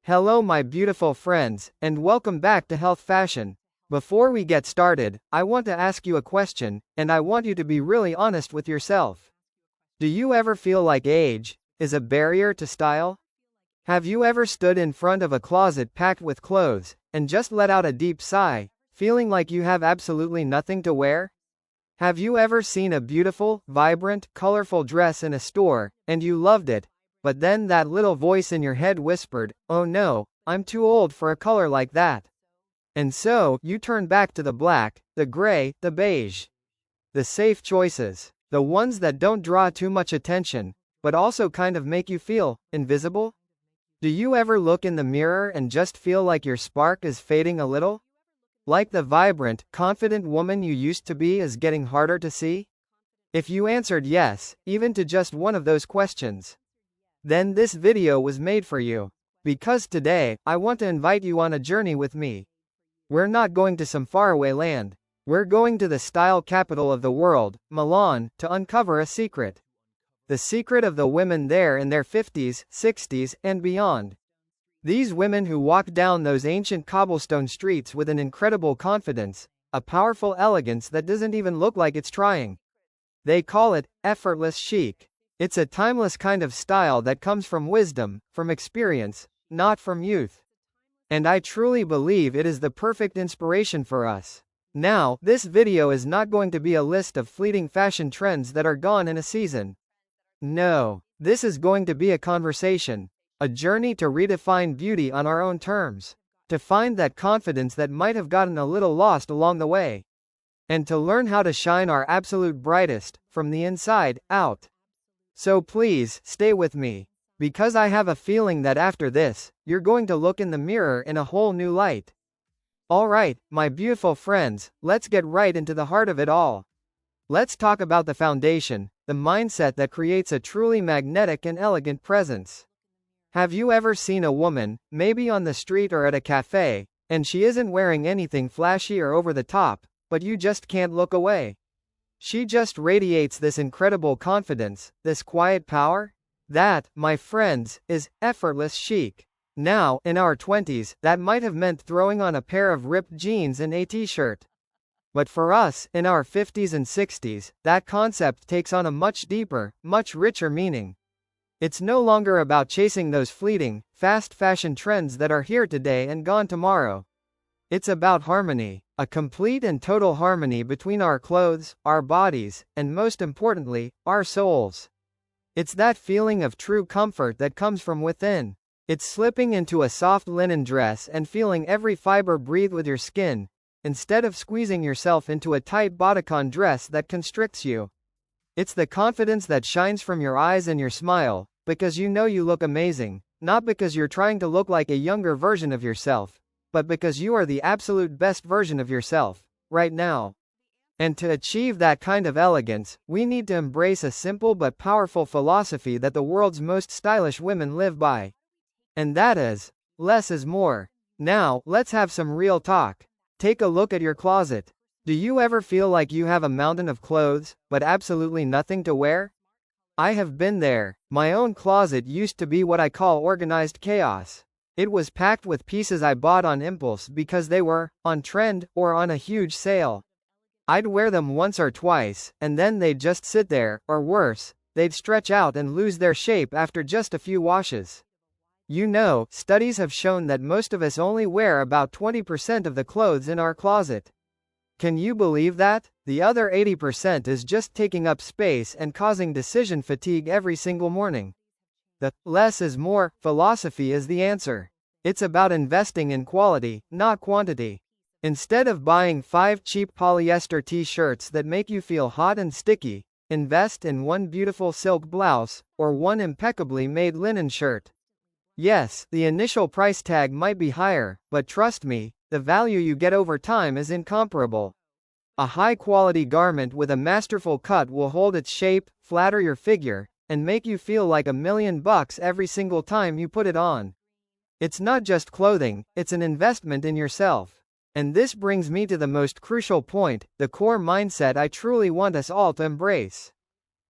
Hello my beautiful friends, and welcome back to Health Fashion. Before we get started, I want to ask you a question, and I want you to be really honest with yourself. Do you ever feel like age is a barrier to style? Have you ever stood in front of a closet packed with clothes, and just let out a deep sigh, feeling like you have absolutely nothing to wear? Have you ever seen a beautiful, vibrant, colorful dress in a store, and you loved it, but then that little voice in your head whispered, "Oh no, I'm too old for a color like that." And so, you turn back to the black, the gray, the beige. The safe choices. The ones that don't draw too much attention, but also kind of make you feel invisible? Do you ever look in the mirror and just feel like your spark is fading a little? Like the vibrant, confident woman you used to be is getting harder to see? If you answered yes, even to just one of those questions, then this video was made for you. Because today, I want to invite you on a journey with me. We're not going to some faraway land. We're going to the style capital of the world, Milan, to uncover a secret. The secret of the women there in their 50s, 60s, and beyond. These women who walk down those ancient cobblestone streets with an incredible confidence, a powerful elegance that doesn't even look like it's trying. They call it effortless chic. It's a timeless kind of style that comes from wisdom, from experience, not from youth. And I truly believe it is the perfect inspiration for us. Now, this video is not going to be a list of fleeting fashion trends that are gone in a season. No, this is going to be a conversation, a journey to redefine beauty on our own terms, to find that confidence that might have gotten a little lost along the way, and to learn how to shine our absolute brightest, from the inside out. So please, stay with me, because I have a feeling that after this, you're going to look in the mirror in a whole new light. Alright, my beautiful friends, let's get right into the heart of it all. Let's talk about the foundation, the mindset that creates a truly magnetic and elegant presence. Have you ever seen a woman, maybe on the street or at a cafe, and she isn't wearing anything flashy or over the top, but you just can't look away? She just radiates this incredible confidence, this quiet power? That, my friends, is effortless chic. Now, in our 20s, that might have meant throwing on a pair of ripped jeans and a t-shirt. But for us, in our 50s and 60s, that concept takes on a much deeper, much richer meaning. It's no longer about chasing those fleeting, fast fashion trends that are here today and gone tomorrow. It's about harmony, a complete and total harmony between our clothes, our bodies, and most importantly, our souls. It's that feeling of true comfort that comes from within. It's slipping into a soft linen dress and feeling every fiber breathe with your skin, instead of squeezing yourself into a tight bodycon dress that constricts you. It's the confidence that shines from your eyes and your smile, because you know you look amazing, not because you're trying to look like a younger version of yourself, but because you are the absolute best version of yourself, right now. And to achieve that kind of elegance, we need to embrace a simple but powerful philosophy that the world's most stylish women live by. And that is, less is more. Now, let's have some real talk. Take a look at your closet. Do you ever feel like you have a mountain of clothes, but absolutely nothing to wear? I have been there. My own closet used to be what I call organized chaos. It was packed with pieces I bought on impulse because they were on trend or on a huge sale. I'd wear them once or twice, and then they'd just sit there, or worse, they'd stretch out and lose their shape after just a few washes. You know, studies have shown that most of us only wear about 20% of the clothes in our closet. Can you believe that? The other 80% is just taking up space and causing decision fatigue every single morning. The less is more philosophy is the answer. It's about investing in quality, not quantity. Instead of buying 5 cheap polyester t-shirts that make you feel hot and sticky, invest in one beautiful silk blouse, or one impeccably made linen shirt. Yes, the initial price tag might be higher, but trust me, the value you get over time is incomparable. A high-quality garment with a masterful cut will hold its shape, flatter your figure, and make you feel like $1,000,000 every single time you put it on. It's not just clothing, it's an investment in yourself. And this brings me to the most crucial point, the core mindset I truly want us all to embrace.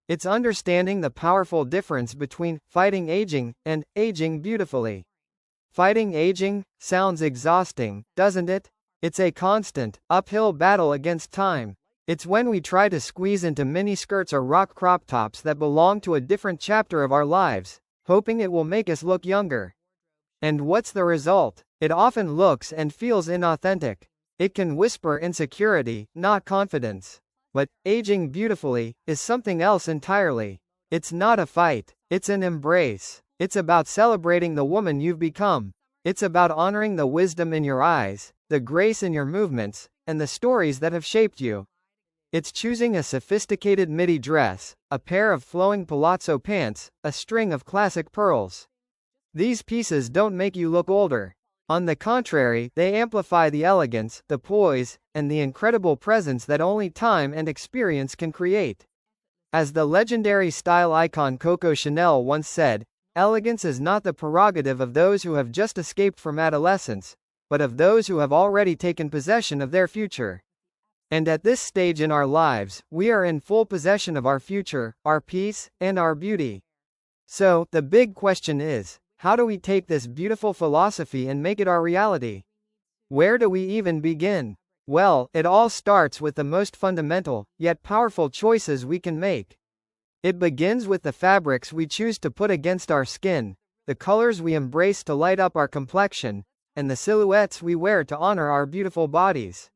It's understanding the powerful difference between fighting aging and aging beautifully. Fighting aging sounds exhausting, doesn't it? It's a constant, uphill battle against time. It's when we try to squeeze into mini skirts or rock crop tops that belong to a different chapter of our lives, hoping it will make us look younger. And what's the result? It often looks and feels inauthentic. It can whisper insecurity, not confidence. But aging beautifully is something else entirely. It's not a fight, it's an embrace. It's about celebrating the woman you've become. It's about honoring the wisdom in your eyes, the grace in your movements, and the stories that have shaped you. It's choosing a sophisticated midi dress, a pair of flowing palazzo pants, a string of classic pearls. These pieces don't make you look older. On the contrary, they amplify the elegance, the poise, and the incredible presence that only time and experience can create. As the legendary style icon Coco Chanel once said, elegance is not the prerogative of those who have just escaped from adolescence, but of those who have already taken possession of their future. And at this stage in our lives, we are in full possession of our future, our peace, and our beauty. So, the big question is, how do we take this beautiful philosophy and make it our reality? Where do we even begin? Well, it all starts with the most fundamental, yet powerful choices we can make. It begins with the fabrics we choose to put against our skin, the colors we embrace to light up our complexion, and the silhouettes we wear to honor our beautiful bodies.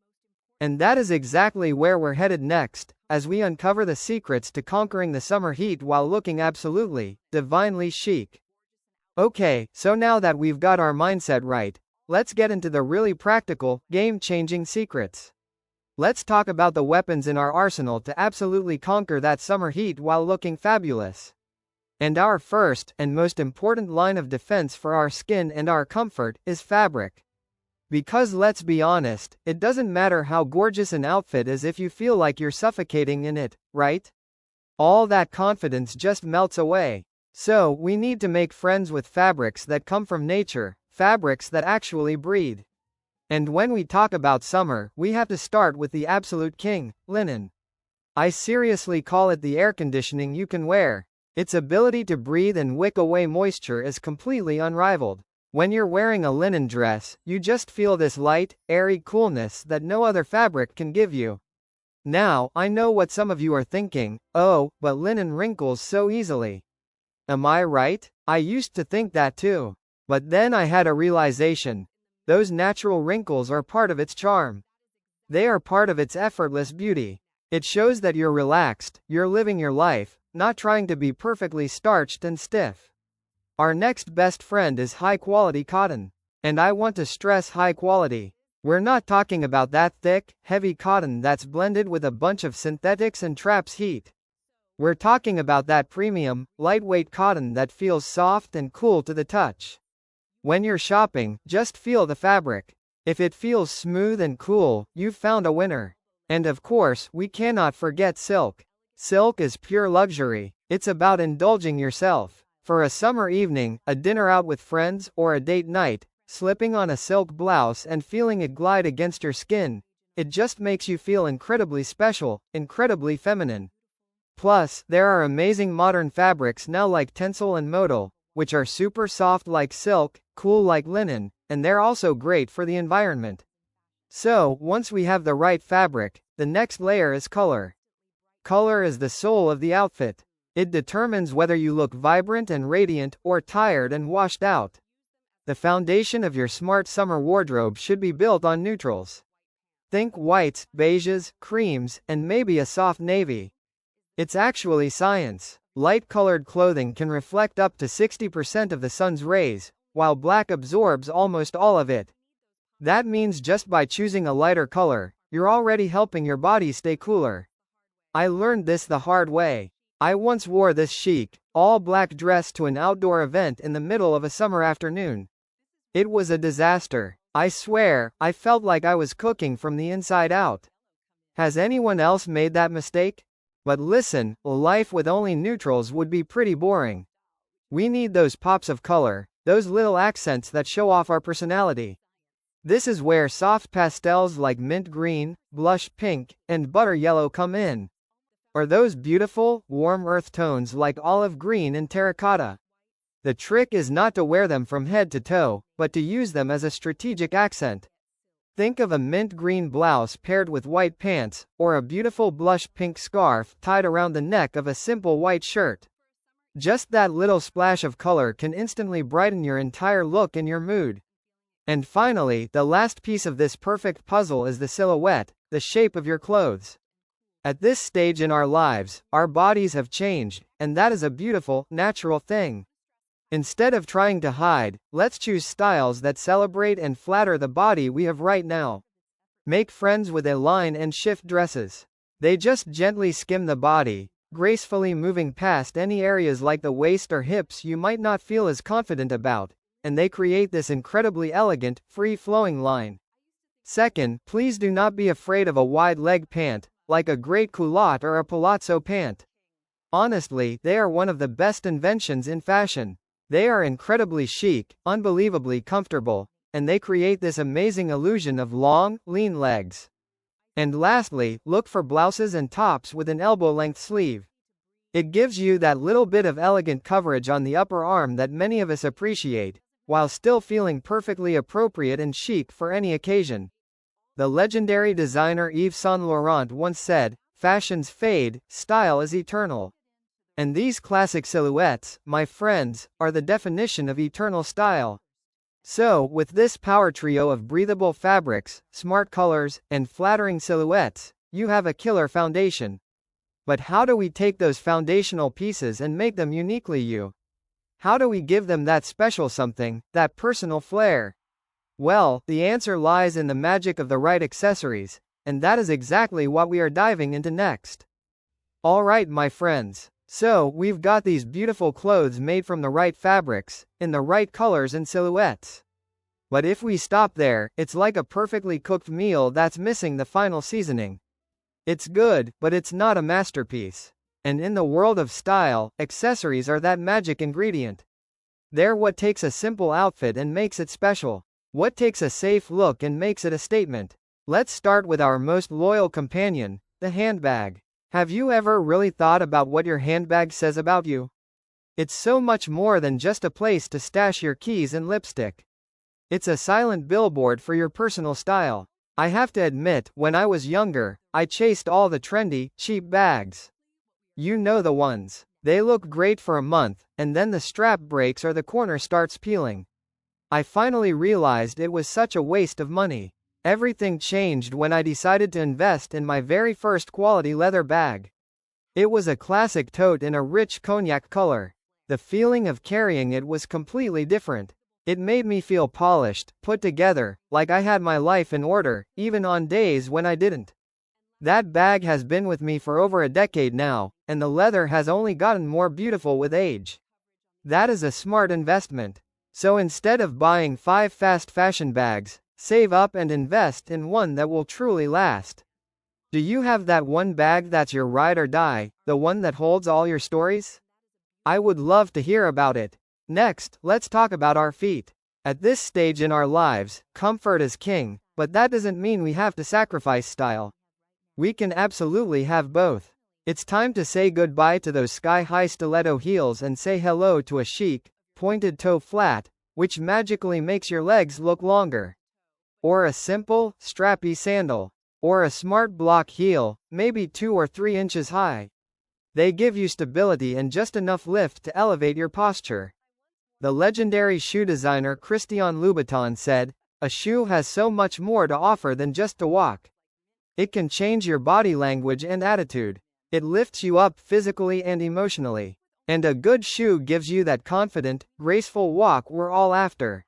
And that is exactly where we're headed next, as we uncover the secrets to conquering the summer heat while looking absolutely, divinely chic. Okay, so now that we've got our mindset right, let's get into the really practical, game-changing secrets. Let's talk about the weapons in our arsenal to absolutely conquer that summer heat while looking fabulous. And our first, and most important line of defense for our skin and our comfort, is fabric. Because let's be honest, it doesn't matter how gorgeous an outfit is if you feel like you're suffocating in it, right? All that confidence just melts away. So, we need to make friends with fabrics that come from nature, fabrics that actually breathe. And when we talk about summer, we have to start with the absolute king, linen. I seriously call it the air conditioning you can wear. Its ability to breathe and wick away moisture is completely unrivaled. When you're wearing a linen dress, you just feel this light, airy coolness that no other fabric can give you. Now, I know what some of you are thinking, oh, but linen wrinkles so easily. Am I right? I used to think that too. But then I had a realization. Those natural wrinkles are part of its charm. They are part of its effortless beauty. It shows that you're relaxed, you're living your life, not trying to be perfectly starched and stiff. Our next best friend is high-quality cotton. And I want to stress high quality. We're not talking about that thick, heavy cotton that's blended with a bunch of synthetics and traps heat. We're talking about that premium, lightweight cotton that feels soft and cool to the touch. When you're shopping, just feel the fabric. If it feels smooth and cool, you've found a winner. And of course, we cannot forget silk. Silk is pure luxury. It's about indulging yourself. For a summer evening, a dinner out with friends, or a date night, slipping on a silk blouse and feeling it glide against your skin, it just makes you feel incredibly special, incredibly feminine. Plus, there are amazing modern fabrics now like tencel and modal, which are super soft like silk, cool like linen, and they're also great for the environment. So, once we have the right fabric, the next layer is color. Color is the soul of the outfit. It determines whether you look vibrant and radiant, or tired and washed out. The foundation of your smart summer wardrobe should be built on neutrals. Think whites, beiges, creams, and maybe a soft navy. It's actually science. Light-colored clothing can reflect up to 60% of the sun's rays, while black absorbs almost all of it. That means just by choosing a lighter color, you're already helping your body stay cooler. I learned this the hard way. I once wore this chic, all-black dress to an outdoor event in the middle of a summer afternoon. It was a disaster. I swear, I felt like I was cooking from the inside out. Has anyone else made that mistake? But listen, life with only neutrals would be pretty boring. We need those pops of color, those little accents that show off our personality. This is where soft pastels like mint green, blush pink, and butter yellow come in. Or those beautiful, warm earth tones like olive green and terracotta. The trick is not to wear them from head to toe, but to use them as a strategic accent. Think of a mint green blouse paired with white pants, or a beautiful blush pink scarf tied around the neck of a simple white shirt. Just that little splash of color can instantly brighten your entire look and your mood. And finally, the last piece of this perfect puzzle is the silhouette, the shape of your clothes. At this stage in our lives, our bodies have changed, and that is a beautiful, natural thing. Instead of trying to hide, let's choose styles that celebrate and flatter the body we have right now. Make friends with align and shift dresses. They just gently skim the body, gracefully moving past any areas like the waist or hips you might not feel as confident about, and they create this incredibly elegant, free-flowing line. Second, please do not be afraid of a wide leg pant, like a great culotte or a palazzo pant. Honestly, they are one of the best inventions in fashion. They are incredibly chic, unbelievably comfortable, and they create this amazing illusion of long, lean legs. And lastly, look for blouses and tops with an elbow-length sleeve. It gives you that little bit of elegant coverage on the upper arm that many of us appreciate, while still feeling perfectly appropriate and chic for any occasion. The legendary designer Yves Saint Laurent once said, "Fashions fade, style is eternal." And these classic silhouettes, my friends, are the definition of eternal style. So, with this power trio of breathable fabrics, smart colors, and flattering silhouettes, you have a killer foundation. But how do we take those foundational pieces and make them uniquely you? How do we give them that special something, that personal flair? Well, the answer lies in the magic of the right accessories, and that is exactly what we are diving into next. Alright, my friends. So, we've got these beautiful clothes made from the right fabrics, in the right colors and silhouettes. But if we stop there, it's like a perfectly cooked meal that's missing the final seasoning. It's good, but it's not a masterpiece. And in the world of style, accessories are that magic ingredient. They're what takes a simple outfit and makes it special. What takes a safe look and makes it a statement. Let's start with our most loyal companion, the handbag. Have you ever really thought about what your handbag says about you? It's so much more than just a place to stash your keys and lipstick. It's a silent billboard for your personal style. I have to admit, when I was younger, I chased all the trendy, cheap bags. You know the ones. They look great for a month, and then the strap breaks or the corner starts peeling. I finally realized it was such a waste of money. Everything changed when I decided to invest in my very first quality leather bag. It was a classic tote in a rich cognac color. The feeling of carrying it was completely different. It made me feel polished, put together, like I had my life in order, even on days when I didn't. That bag has been with me for over a decade now, and the leather has only gotten more beautiful with age. That is a smart investment. So instead of buying 5 fast fashion bags, save up and invest in one that will truly last. Do you have that one bag that's your ride or die, the one that holds all your stories? I would love to hear about it. Next, let's talk about our feet. At this stage in our lives, comfort is king, but that doesn't mean we have to sacrifice style. We can absolutely have both. It's time to say goodbye to those sky-high stiletto heels and say hello to a chic, pointed toe flat, which magically makes your legs look longer. Or a simple, strappy sandal. Or a smart block heel, maybe 2 or 3 inches high. They give you stability and just enough lift to elevate your posture. The legendary shoe designer Christian Louboutin said, "A shoe has so much more to offer than just to walk. It can change your body language and attitude. It lifts you up physically and emotionally. And a good shoe gives you that confident, graceful walk we're all after."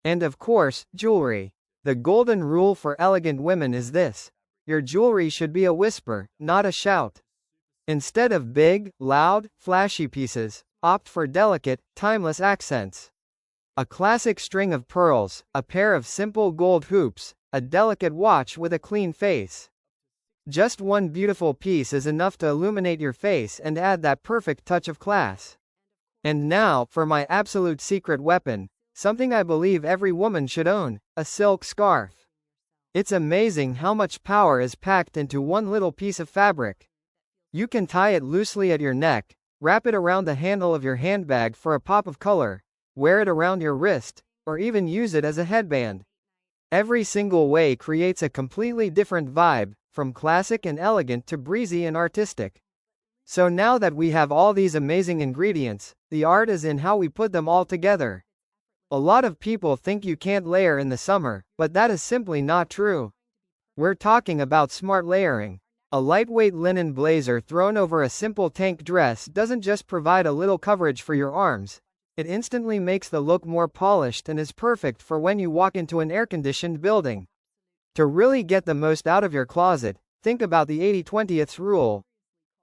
And of course, jewelry. The golden rule for elegant women is this: your jewelry should be a whisper, not a shout. Instead of big, loud, flashy pieces, opt for delicate, timeless accents. A classic string of pearls, a pair of simple gold hoops, a delicate watch with a clean face. Just one beautiful piece is enough to illuminate your face and add that perfect touch of class. And now, for my absolute secret weapon. Something I believe every woman should own, a silk scarf. It's amazing how much power is packed into one little piece of fabric. You can tie it loosely at your neck, Wrap it around the handle of your handbag for a pop of color, wear it around your wrist, or even use it as a headband. Every single way creates a completely different vibe, from classic and elegant to breezy and artistic. So now that we have all these amazing ingredients, the art is in how we put them all together. A lot of people think you can't layer in the summer, but that is simply not true. We're talking about smart layering. A lightweight linen blazer thrown over a simple tank dress doesn't just provide a little coverage for your arms, it instantly makes the look more polished and is perfect for when you walk into an air-conditioned building. To really get the most out of your closet, think about the 80-20th rule.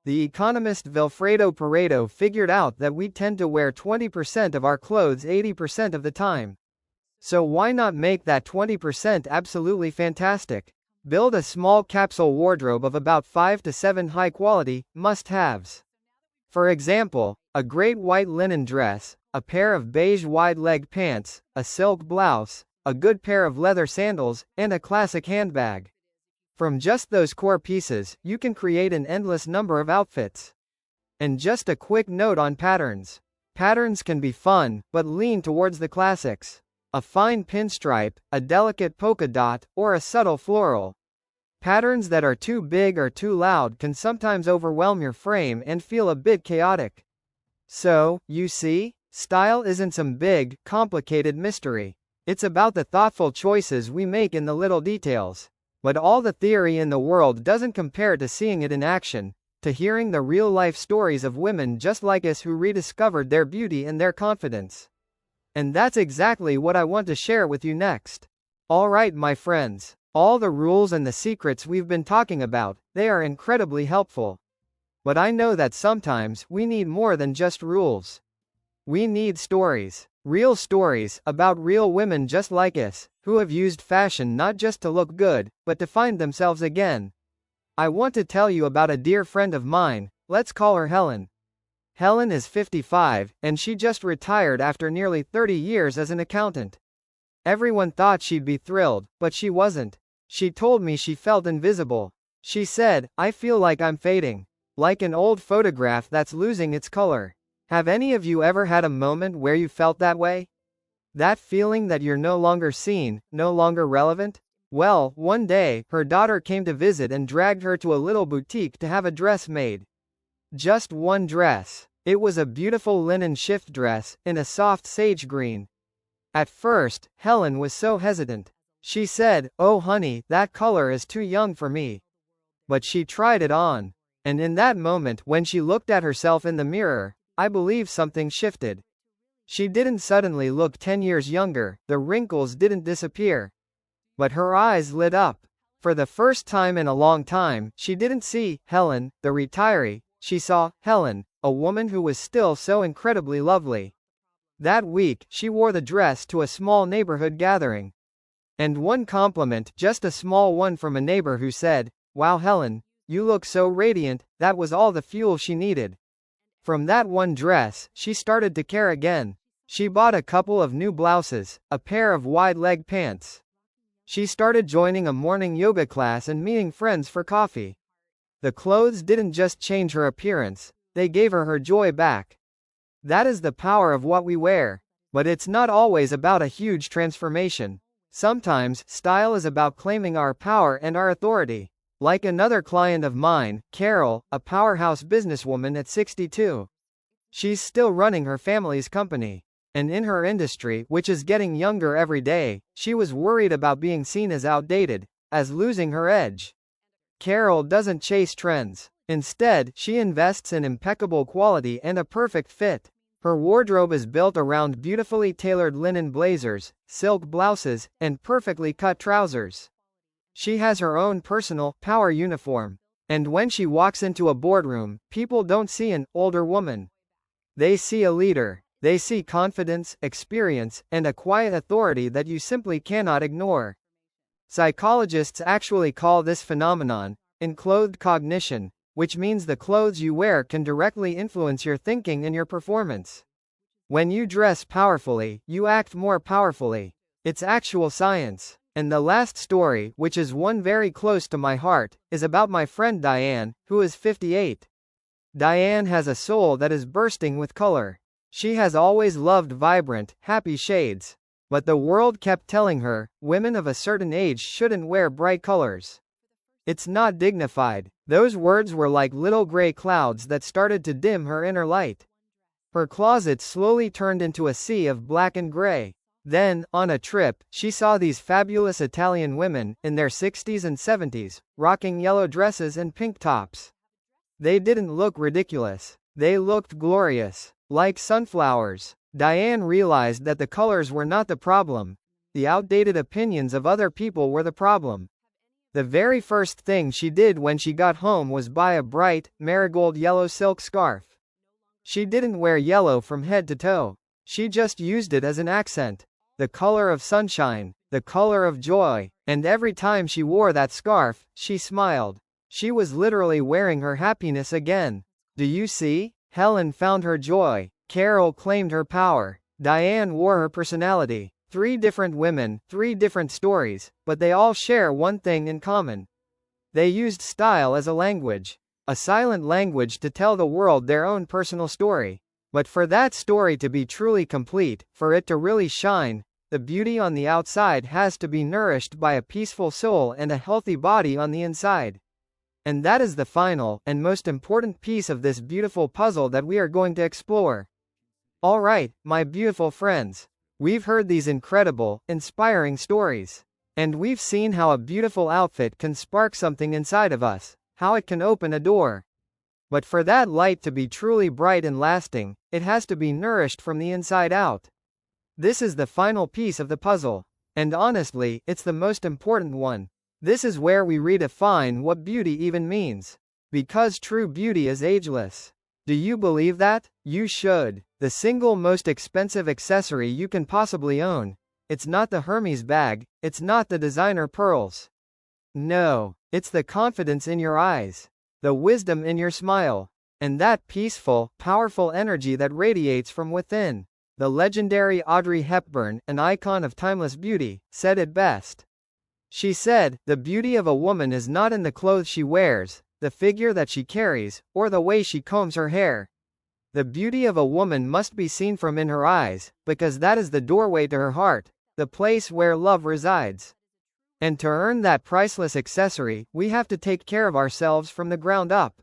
The economist Vilfredo Pareto figured out that we tend to wear 20% of our clothes 80% of the time. So why not make that 20% absolutely fantastic? Build a small capsule wardrobe of about 5 to 7 high-quality, must-haves. For example, a great white linen dress, a pair of beige wide-leg pants, a silk blouse, a good pair of leather sandals, and a classic handbag. From just those core pieces, you can create an endless number of outfits. And just a quick note on patterns. Patterns can be fun, but lean towards the classics. A fine pinstripe, a delicate polka dot, or a subtle floral. Patterns that are too big or too loud can sometimes overwhelm your frame and feel a bit chaotic. So, you see, style isn't some big, complicated mystery. It's about the thoughtful choices we make in the little details. But all the theory in the world doesn't compare to seeing it in action, to hearing the real-life stories of women just like us who rediscovered their beauty and their confidence. And that's exactly what I want to share with you next. Alright, my friends. All the rules and the secrets we've been talking about, they are incredibly helpful. But I know that sometimes we need more than just rules. We need stories. Real stories about real women just like us, who have used fashion not just to look good, but to find themselves again. I want to tell you about a dear friend of mine, let's call her Helen. Helen is 55, and she just retired after nearly 30 years as an accountant. Everyone thought she'd be thrilled, but she wasn't. She told me she felt invisible. She said, "I feel like I'm fading. Like an old photograph that's losing its color." Have any of you ever had a moment where you felt that way? That feeling that you're no longer seen, no longer relevant? Well, one day, her daughter came to visit and dragged her to a little boutique to have a dress made. Just one dress. It was a beautiful linen shift dress, in a soft sage green. At first, Helen was so hesitant. She said, "Oh honey, that color is too young for me." But she tried it on. And in that moment, when she looked at herself in the mirror, I believe something shifted. She didn't suddenly look 10 years younger, the wrinkles didn't disappear. But her eyes lit up. For the first time in a long time, she didn't see Helen, the retiree, she saw Helen, a woman who was still so incredibly lovely. That week, she wore the dress to a small neighborhood gathering. And one compliment, just a small one from a neighbor who said, "Wow Helen, you look so radiant," that was all the fuel she needed. From that one dress, she started to care again. She bought a couple of new blouses, a pair of wide-leg pants. She started joining a morning yoga class and meeting friends for coffee. The clothes didn't just change her appearance, they gave her joy back. That is the power of what we wear. But it's not always about a huge transformation. Sometimes, style is about claiming our power and our authority. Like another client of mine, Carol, a powerhouse businesswoman at 62. She's still running her family's company. And in her industry, which is getting younger every day, she was worried about being seen as outdated, as losing her edge. Carol doesn't chase trends. Instead, she invests in impeccable quality and a perfect fit. Her wardrobe is built around beautifully tailored linen blazers, silk blouses, and perfectly cut trousers. She has her own personal power uniform. And when she walks into a boardroom, people don't see an older woman. They see a leader. They see confidence, experience, and a quiet authority that you simply cannot ignore. Psychologists actually call this phenomenon enclothed cognition, which means the clothes you wear can directly influence your thinking and your performance. When you dress powerfully, you act more powerfully. It's actual science. And the last story, which is one very close to my heart, is about my friend Diane, who is 58. Diane has a soul that is bursting with color. She has always loved vibrant, happy shades. But the world kept telling her, women of a certain age shouldn't wear bright colors. It's not dignified. Those words were like little gray clouds that started to dim her inner light. Her closet slowly turned into a sea of black and gray. Then, on a trip, she saw these fabulous Italian women, in their 60s and 70s, rocking yellow dresses and pink tops. They didn't look ridiculous. They looked glorious. Like sunflowers. Diane realized that the colors were not the problem. The outdated opinions of other people were the problem. The very first thing she did when she got home was buy a bright, marigold yellow silk scarf. She didn't wear yellow from head to toe. She just used it as an accent. The color of sunshine, the color of joy, and every time she wore that scarf, she smiled. She was literally wearing her happiness again. Do you see? Helen found her joy. Carol claimed her power. Diane wore her personality. 3 different women, 3 different stories, but they all share one thing in common. They used style as a language. A silent language to tell the world their own personal story. But for that story to be truly complete, for it to really shine, the beauty on the outside has to be nourished by a peaceful soul and a healthy body on the inside. And that is the final, and most important piece of this beautiful puzzle that we are going to explore. Alright, my beautiful friends. We've heard these incredible, inspiring stories. And we've seen how a beautiful outfit can spark something inside of us, how it can open a door. But for that light to be truly bright and lasting, it has to be nourished from the inside out. This is the final piece of the puzzle. And honestly, it's the most important one. This is where we redefine what beauty even means. Because true beauty is ageless. Do you believe that? You should. The single most expensive accessory you can possibly own. It's not the Hermes bag, it's not the designer pearls. No, it's the confidence in your eyes, the wisdom in your smile, and that peaceful, powerful energy that radiates from within. The legendary Audrey Hepburn, an icon of timeless beauty, said it best. She said, "The beauty of a woman is not in the clothes she wears, the figure that she carries, or the way she combs her hair. The beauty of a woman must be seen from in her eyes, because that is the doorway to her heart, the place where love resides." And to earn that priceless accessory, we have to take care of ourselves from the ground up.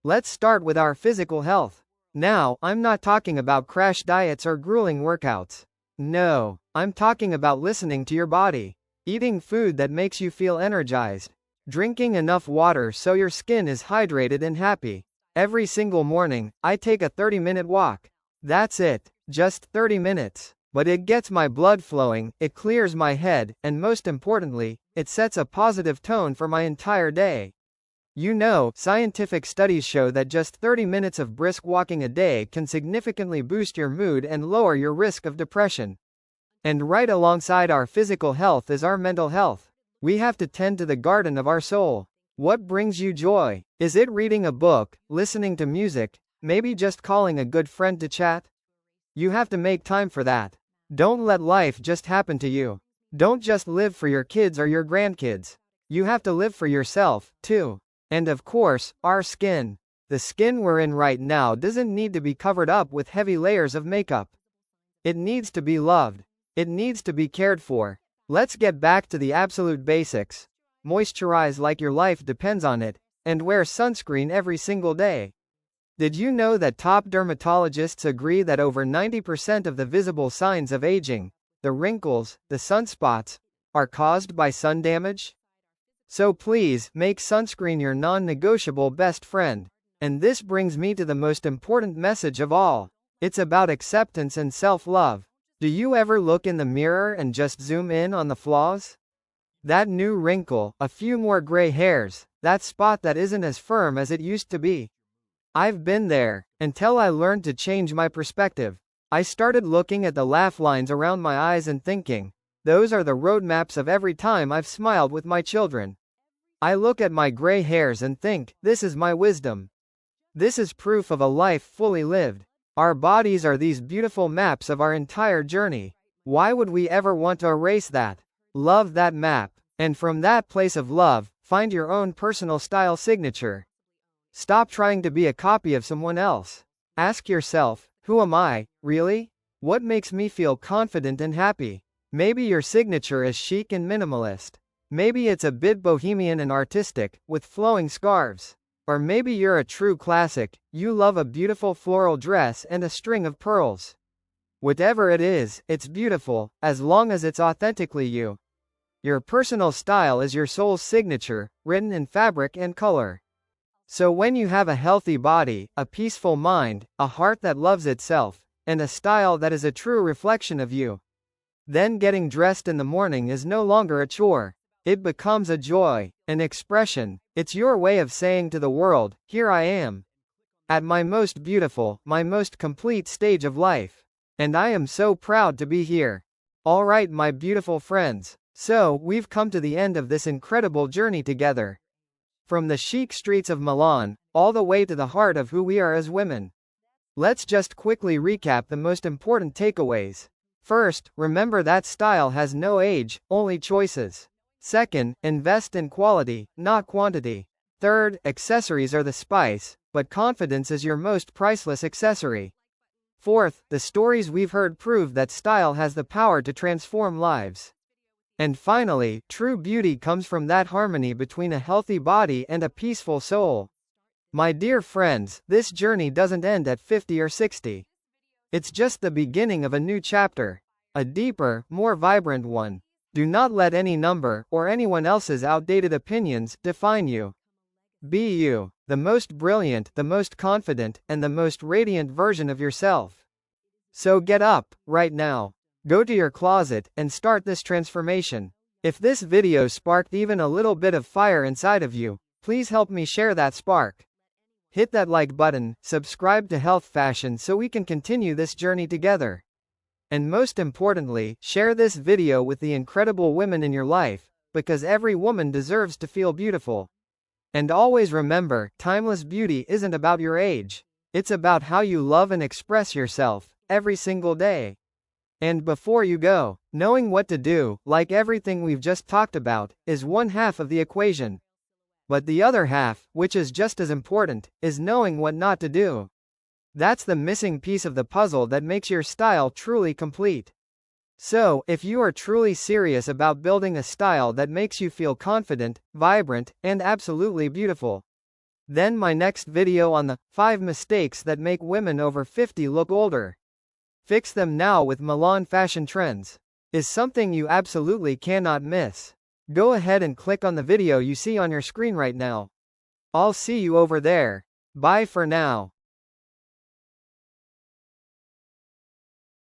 Let's start with our physical health. Now, I'm not talking about crash diets or grueling workouts. No, I'm talking about listening to your body. Eating food that makes you feel energized. Drinking enough water so your skin is hydrated and happy. Every single morning, I take a 30-minute walk. That's it, just 30 minutes. But it gets my blood flowing, it clears my head, and most importantly, it sets a positive tone for my entire day. You know, scientific studies show that just 30 minutes of brisk walking a day can significantly boost your mood and lower your risk of depression. And right alongside our physical health is our mental health. We have to tend to the garden of our soul. What brings you joy? Is it reading a book, listening to music, maybe just calling a good friend to chat? You have to make time for that. Don't let life just happen to you. Don't just live for your kids or your grandkids. You have to live for yourself, too. And of course, our skin. The skin we're in right now doesn't need to be covered up with heavy layers of makeup. It needs to be loved. It needs to be cared for. Let's get back to the absolute basics. Moisturize like your life depends on it, and wear sunscreen every single day. Did you know that top dermatologists agree that over 90% of the visible signs of aging, the wrinkles, the sunspots, are caused by sun damage? So please, make sunscreen your non-negotiable best friend. And this brings me to the most important message of all. It's about acceptance and self-love. Do you ever look in the mirror and just zoom in on the flaws? That new wrinkle, a few more gray hairs, that spot that isn't as firm as it used to be. I've been there, until I learned to change my perspective. I started looking at the laugh lines around my eyes and thinking, those are the roadmaps of every time I've smiled with my children. I look at my gray hairs and think, this is my wisdom. This is proof of a life fully lived. Our bodies are these beautiful maps of our entire journey. Why would we ever want to erase that? Love that map. And from that place of love, find your own personal style signature. Stop trying to be a copy of someone else. Ask yourself, who am I, really? What makes me feel confident and happy? Maybe your signature is chic and minimalist. Maybe it's a bit bohemian and artistic, with flowing scarves. Or maybe you're a true classic, you love a beautiful floral dress and a string of pearls. Whatever it is, it's beautiful, as long as it's authentically you. Your personal style is your soul's signature, written in fabric and color. So when you have a healthy body, a peaceful mind, a heart that loves itself, and a style that is a true reflection of you, then getting dressed in the morning is no longer a chore. It becomes a joy, an expression. It's your way of saying to the world, here I am. At my most beautiful, my most complete stage of life. And I am so proud to be here. Alright, my beautiful friends. So, we've come to the end of this incredible journey together. From the chic streets of Milan, all the way to the heart of who we are as women. Let's just quickly recap the most important takeaways. First, remember that style has no age, only choices. Second, invest in quality, not quantity. Third, accessories are the spice, but confidence is your most priceless accessory. Fourth, the stories we've heard prove that style has the power to transform lives. And finally, true beauty comes from that harmony between a healthy body and a peaceful soul. My dear friends, this journey doesn't end at 50 or 60. It's just the beginning of a new chapter. A deeper, more vibrant one. Do not let any number, or anyone else's outdated opinions, define you. Be you, the most brilliant, the most confident, and the most radiant version of yourself. So get up, right now. Go to your closet, and start this transformation. If this video sparked even a little bit of fire inside of you, please help me share that spark. Hit that like button, subscribe to Health Fashion so we can continue this journey together. And most importantly, share this video with the incredible women in your life, because every woman deserves to feel beautiful. And always remember, timeless beauty isn't about your age. It's about how you love and express yourself, every single day. And before you go, knowing what to do, like everything we've just talked about, is one half of the equation. But the other half, which is just as important, is knowing what not to do. That's the missing piece of the puzzle that makes your style truly complete. So, if you are truly serious about building a style that makes you feel confident, vibrant, and absolutely beautiful, then my next video on the 5 mistakes that make women over 50 look older. Fix them now with Milan Fashion Trends is something you absolutely cannot miss. Go ahead and click on the video you see on your screen right now. I'll see you over there. Bye for now.